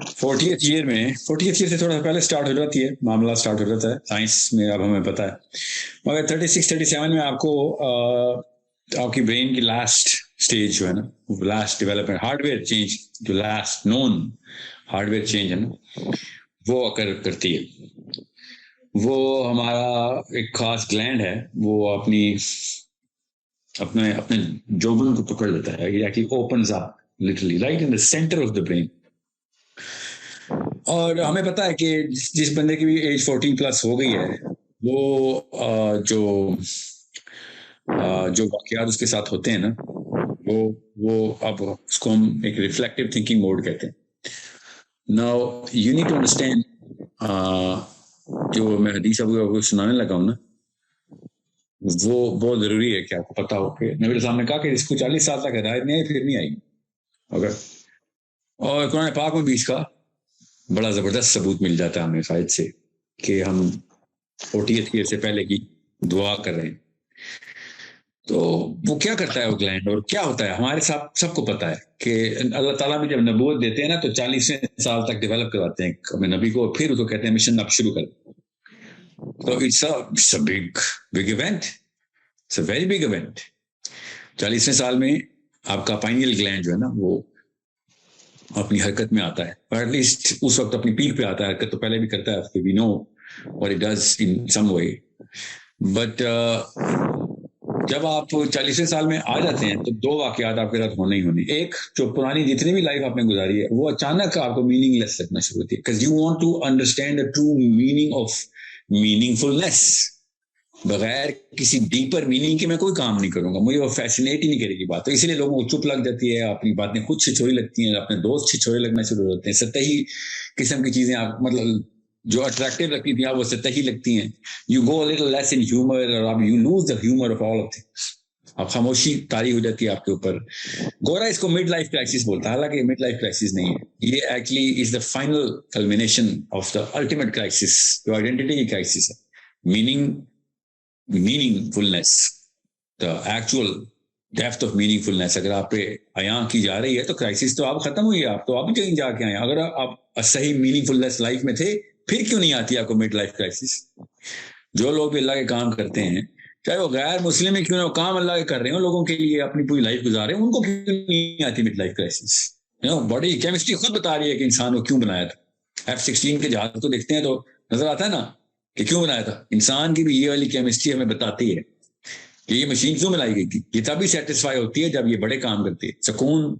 40th year में, 40th year से थोड़ा पहले स्टार्ट हो जाती है, मामला स्टार्ट हो जाता है साइंस में, अब हमें पता है। मगर 36-37 में आपको आपकी ब्रेन की लास्ट स्टेज जो है ना, लास्ट डेवलपमेंट हार्डवेयर चेंज, जो लास्ट नोन हार्डवेयर चेंज है ना, वो अकर करती है। वो हमारा एक खास ग्लैंड है, वो अपनी अपने अपने जोबन को पकड़ लेता है, actually opens up literally right in the centre of the brain. और हमें पता है कि जिस बंदे की भी एज 14 प्लस हो गई है, वो जो वाकयात उसके साथ होते हैं ना, वो अब उसको हम एक रिफ्लेक्टिव थिंकिंग मोड कहते हैं। Now you need to understand, जो मैं हदीस आपको सुनाने लगा हूं ना, वो बहुत जरूरी है कि आपको पता हो कि नबी साहब ने कहा कि इसको 40 साल तक हिदायत नहीं आई, फिर नहीं आई। ओके, और कुरान पाक में भी इसका बड़ा जबरदस्त सबूत मिल जाता है हमें शायद से, कि हम 40th ईयर से पहले की दुआ कर रहे हैं। तो वो क्या करता है वो ग्लैंड, और क्या होता है हमारे साथ सबको पता है कि अल्लाह ताला में जब नबूवत देते हैं ना, तो 40वें साल तक डेवलप करवाते हैं हमें नबी को, फिर उसको कहते हैं मिशन अब शुरू कर। तो it's a big event, it's a very big event. 40वें साल में आपका पाइनियल ग्लैंड जो है ना, वो अपनी हरकत में आता है, और एटलीस्ट उस वक्त अपनी पीक पे आता है। हरकत तो पहले भी करता है, we know what it does in some way, but जब आप 40वें साल में आ जाते हैं तो दो वाकयात आपके साथ होने ही होने। एक, जो पुरानी जितनी भी लाइफ आपने गुजारी है, वो अचानक आपको मीनिंगलेस लगना शुरू होती है, because you want to understand the true meaning of meaningfulness. बगैर किसी डीपर मीनिंग के मैं कोई काम नहीं करूंगा, मुझे वो फैसिनेट ही नहीं करेगी बात। तो इसीलिए लोगों को चुप लग जाती है, अपनी बातें खुद छिछोरी लगती हैं, अपने दोस्त छिछोरे लगना शुरू हो जाते हैं, सतही किस्म की चीजें आप मतलब जो अट्रैक्टिव लगती थी आप वो सतही लगती हैं। You go little less in humour, और you lose the humour of all of things. अब खामोशी तारी हो जाती है आपके ऊपर। गोरा इसको मिड लाइफ क्राइसिस बोलता है, हालांकि मिड लाइफ क्राइसिस नहीं है, ये actually is the final culmination of the ultimate crisis, जो आइडेंटिटी की क्राइसिस है। Meaningfulness, the actual depth of meaningfulness अगर आप पे अयां की जा रही है, तो क्राइसिस तो आप खत्म हुई है, आप तो आप कहीं जाके आए। अगर आप सही मीनिंगफुलनेस लाइफ में थे, फिर क्यों नहीं आती आपको मिड लाइफ क्राइसिस? जो लोग भी अल्लाह के काम करते हैं, चाहे वो गैर मुस्लिम है क्यों ना, काम अल्लाह के कर रहे हो, लोगों के लिए अपनी पूरी लाइफ गुजार रहे हैं, उनको क्यों नहीं आती mid life crisis? Body chemistry खुद बता रही है कि इंसान को क्यों बनाया था। F-16 के जहाज को देखते हैं तो नजर आता है ना कि क्यों बनाया था। इंसान की भी ये वाली केमिस्ट्री हमें बताती है कि ये मशीन क्यों बनाई गई थी। ये तभी सेटिस्फाई होती है जब ये बड़े काम करती है। सुकून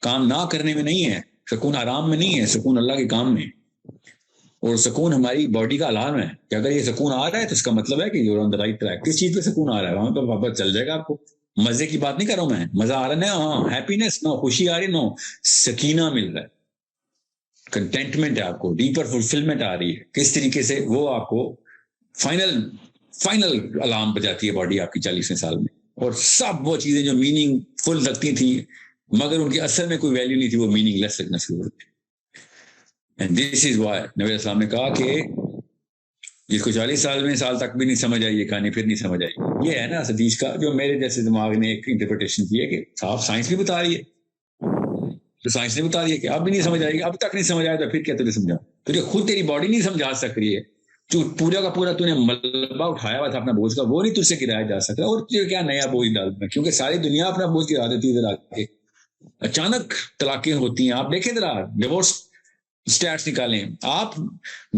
काम ना करने में नहीं है, सुकून आराम में नहीं है, सुकून अल्लाह के काम में। और सुकून हमारी बॉडी का अलार्म है कि अगर ये सुकून आ रहा है तो इसका मतलब है कि you're on the right track. किस चीज पे सुकून आ रहा है, वहां पर पता चल जाएगा आपको। मजे की बात नहीं कर रहा हूं मैं, मजा आ रहा है ना, हाँ हैप्पीनेस नो, खुशी आ रही नो, सकीना मिल रहा है, कंटेंटमेंट है आपको, डीपर फुलफिलमेंट आ रही है। किस तरीके से वो आपको फाइनल फाइनल अलार्म बजाती है बॉडी आपकी 40वें साल में। और सब वो चीजें जो मीनिंगफुल लगती थी मगर उनकी असल में कोई वैल्यू नहीं थी, वो मीनिंगलेस लगना शुरू होती। एंड दिस इज व्हाई नबी अस्सलाम ने कहा कि जिसको 40 साल तक भी नहीं समझ आई ये कहानी, फिर नहीं समझ आई। ये है ना हदीस का, जो मेरे जैसे दिमाग ने एक इंटरप्रिटेशन की है कि साहब साइंस भी बता रही है, तो साइंस ने बता रही है कि अब भी नहीं समझ आएगी, अब तक नहीं समझ आया तो फिर क्या तुझे समझा? तुझे खुद तेरी बॉडी नहीं समझा सक रही है, जो पूरा का पूरा तूने मलबा उठाया हुआ था अपना बोझ का, वो नहीं तुझसे गिराया जा सकता। और तुझे क्या नया बोझ डालना, क्योंकि सारी दुनिया अपना बोझ गिरा देती है इधर आके। अचानक तलाकें होती हैं, आप देखें जरा, डिवोर्स स्टैट्स निकालें आप,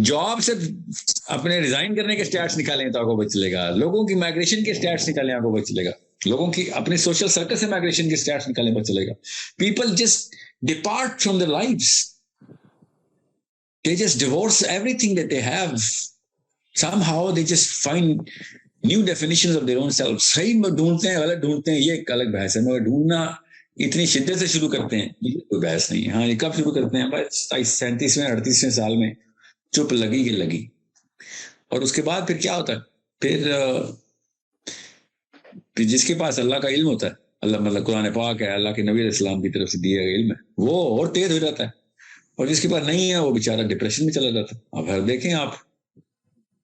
जॉब से अपने रिजाइन करने के स्टैट्स निकालें तो आपको पता चलेगा, लोगों की माइग्रेशन के स्टैट्स निकालें आपको पता चलेगा, लोगों की अपने सोशल सर्कल से माइग्रेशन के स्टैट्स निकालें पता चलेगा। People just depart from their lives, they just divorce everything that they have, somehow they just find new definitions of their own self। सही में ढूंढते हैं, गलत ढूंढते हैं, ये एक अलग बहस है, मगर ढूंढना इतनी शिद्दत से शुरू करते हैं, ये कोई बहस नहीं है। हाँ, ये कब शुरू करते हैं? बस 37वें 38वें साल में चुप लगी कि लगी। और उसके बाद फिर क्या होता है? फिर जिसके पास अल्लाह का इल्म होता है, अल्लाह मतलब कुरान पाक है, अल्लाह के नबी अलैहिस्सलाम की तरफ से दिया गया इल्म है, वो और तेज हो जाता है। और जिसके पास नहीं है वो बेचारा डिप्रेशन में चला जाता है। अब देखें आप,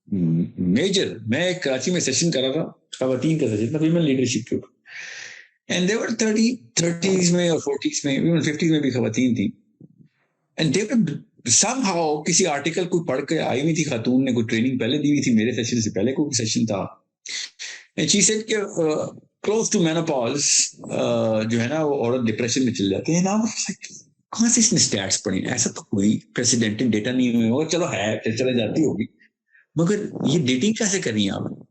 मेजर, मैं कराची में सेशन कर रहा था, खवातीन का सेशन था, फीमेल लीडरशिप के ऊपर, एंड दे वर 30s में और 40s में, इवन 50s में भी खवातीन थी, एंड दे वर somehow किसी आर्टिकल को पढ़ के आई हुई थी खातून ने, कोई ट्रेनिंग पहले दी हुई थी, मेरे सेशन से पहले कोई सेशन था, एंड शी सेड कि क्लोज टू मेनोपॉज जो है ना वो औरत डिप्रेशन में चल जाती है ना। कहाँ से इसने स्टैट्स पढ़ी, ऐसा तो कोई प्रेसिडेंटल डेटा नहीं होगा, चलो है चले जाती होगी, मगर ये डेटिंग कैसे कर रही हैं आप?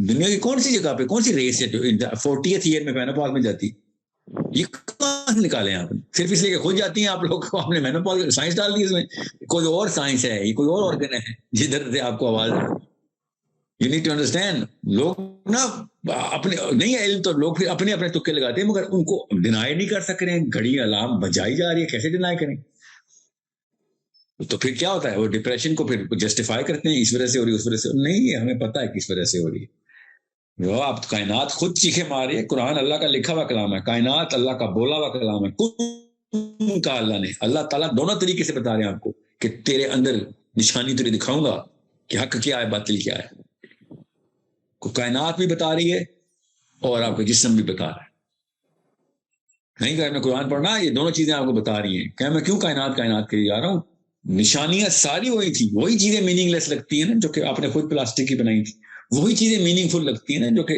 दुनिया की कौन सी जगह पे, कौन सी रेस है जो 40th ईयर में मेनोपॉज में जाती? ये कहाँ से निकाले आप? सिर्फ इसलिए कि खुद जाती हैं आप लोग को, आपने मेनोपॉज साइंस डाल दी इसमें? कोई और साइंस है, ये कोई और ऑर्गन है जिधर से आपको आवाज, यू नीड टू अंडरस्टैंड। लोग ना अपने नहीं है इल्म, तो लोग फिर अपने अपने तुक्के लगाते हैं, मगर उनको डिनाई नहीं कर सक रहे हैं। घड़ी अलार्म बजाई जा रही है, कैसे डिनाई करें? तो फिर क्या होता है, वो डिप्रेशन को फिर जस्टिफाई करते हैं, इस वजह से हो रही है, उस वजह से नहीं है, हमें पता है किस वजह से हो रही है। जो आप कायनात खुद चीखे मार रही है, कुरान अल्लाह का लिखा हुआ कलाम है, कायनात अल्लाह का बोला हुआ कलाम है, कुन का अल्लाह ने, अल्लाह ताला दोनों तरीके से बता रहे हैं आपको कि तेरे अंदर निशानी तुझे दिखाऊंगा कि हक क्या है बातिल क्या है। को कायनात भी बता रही है और आपका जिस्म भी बता रहा है। नहीं कहा मैं कुरान पढ़ना, ये दोनों चीजें आपको बता रही हैं। क्या मैं क्यों कायनात कायनात के लिए जा रहा हूँ? निशानियां सारी वही थी, वही चीजें मीनिंगलेस लगती है ना जो कि आपने खुद प्लास्टिक की बनाई थी, वही चीजें मीनिंगफुल लगती है ना जो कि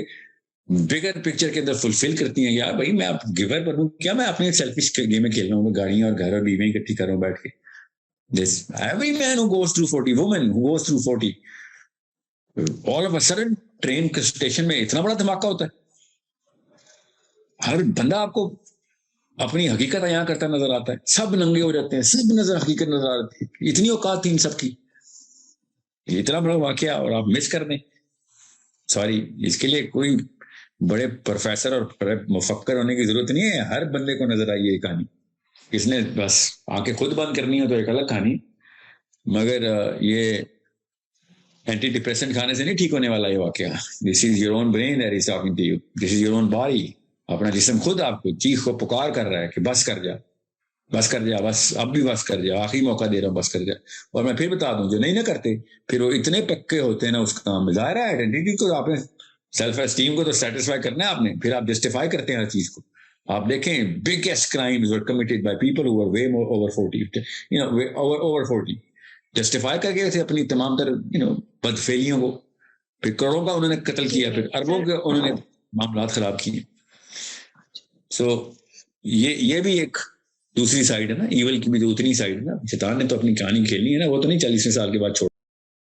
बिगर पिक्चर के अंदर फुलफिल करती हैं। यार भाई मैं आप गिवर बनूं क्या? मैं अपने सेल्फिश गेम में खेल रहा हूँ, गाड़ियां और घर और बीवी इकट्ठी कर रहा हूँ बैठ के। This every man who goes through 40, woman who goes through 40, all of a sudden train के स्टेशन में इतना बड़ा धमाका होता है। हर बंदा आपको अपनी हकीकत यहाँ करता नजर आता है, सब नंगे हो जाते हैं, सब नजर हकीकत नजर आती है। इतनी औकात थी इन सबकी, इतना बड़ा वाकया और आप मिस कर दें। सॉरी, इसके लिए कोई बड़े प्रोफेसर और बड़े मुफक्कर होने की जरूरत नहीं है, हर बंदे को नजर आई ये कहानी। इसने बस आंखें खुद बंद करनी हो तो एक अलग कहानी, मगर ये एंटी डिप्रेशन खाने से नहीं ठीक होने वाला ये वाकया। This is your own brain that is talking to you, this is your own body. अपना जिस्म खुद आपको चीख को पुकार कर रहा है कि बस कर जा, बस कर जा, बस अब भी बस कर जा, आखिरी मौका दे रहा हूँ, बस कर जा। और मैं फिर बता दूं, जो नहीं ना करते फिर वो इतने पक्के होते हैं ना उस काम में। जाहिर है आइडेंटिटी को आपने, सेल्फ एस्टीम को तो सेटिस्फाई करना है आपने, फिर आप जस्टिफाई करते हैं हर चीज को। आप देखें biggest crimes were committed by people who were way more over 40, you know over 40, justify करके थे अपनी तमाम तर बदफेलियों को। फिर करोड़ों का उन्होंने कत्ल किया, फिर अरबों के उन्होंने मामला खराब किए। सो ये भी एक दूसरी साइड है ना, ईवल की भी जो उतनी साइड है ना। शैतान ने तो अपनी कहानी खेलनी है ना, वो तो नहीं 40वें साल के बाद छोड़